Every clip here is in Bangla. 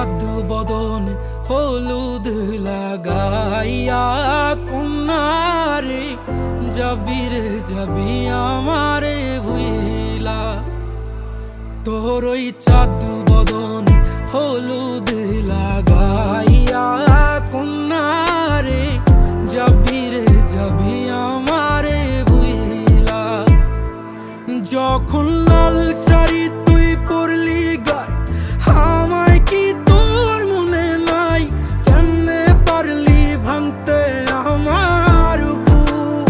চাঁদ বদন হলুদ লাগাইয়া কন্যারে যাবি রে যাবি আমারে ভুইলা। তোর ওই চাঁদ বদন হলুদ লাগাইয়া কন্যারে যাবি রে যাবি আমারে ভুইলা। যখন লাল শাড়ি তুই পরলি গায় আমায় কি তোর মনে নাই? কেমনে পারলি ভাঙতে আমার বুক?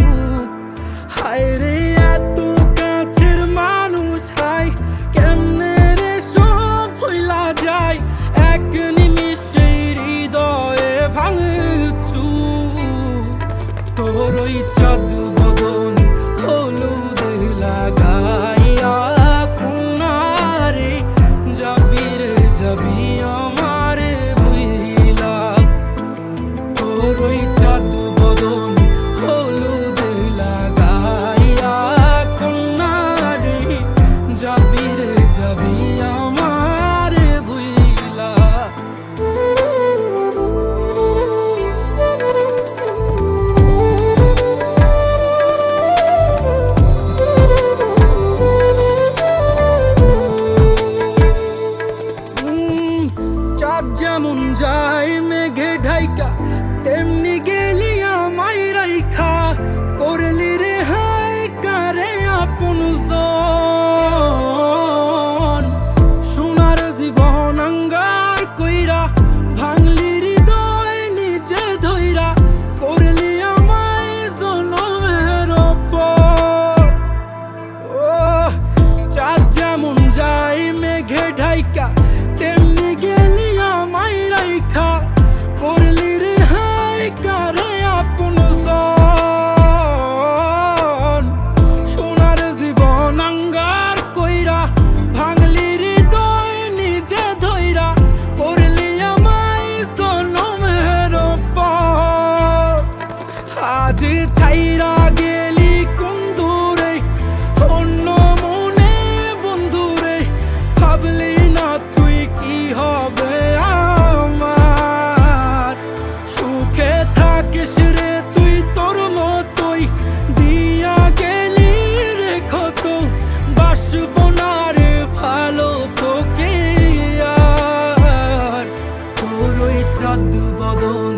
হায় রে এত কাছের মানুষ, হায় কেমনে রে সব ভুইলা যায় এক নিমিষে হৃদয়ে ভাঙচু। তোর ওই চাঁদ বদন হলুদ লাগাইয়া কন্যারে যাবি রে যাবি আমারে ভুইলা। তোর ওই চাঁদ বদন হলুদ লাগাইয়া কন্যারে যাবি রে যাবি আমারে ভুইলা। চাঁদ যেমন যায় মেঘে ঢাইকা তেমনি গেলি আমায় রাইখা, করলি রে হায় কারে আপন জন। সোনার জীবন আঙ্গার কইরা ভাঙলি হৃদয় নিজে ধইরা, করলি আমায় জনমের ওপর। ও চাঁদ যেমন যায় মেঘে ঢাইকা তেমনি গেলি আমায় রাইখা, করলি রে হায় কারে আপন জন। সোনার জীবন আঙ্গার কইরা ভাঙলি হৃদয় নিজে ধইরা, করলি আমায় জনমের ওপর। আজ ছাইরা গেলি কোন দূরে অন্য মনে বন্ধুরে, ভাবলি না তুই কি হবে আমার? সুখে থাকিস রে তুই তোর মতোই, দিয়া গেলি রে ক্ষত, বাসব না রে ভালো তোকে আর। তোর ওই চাঁদ বদন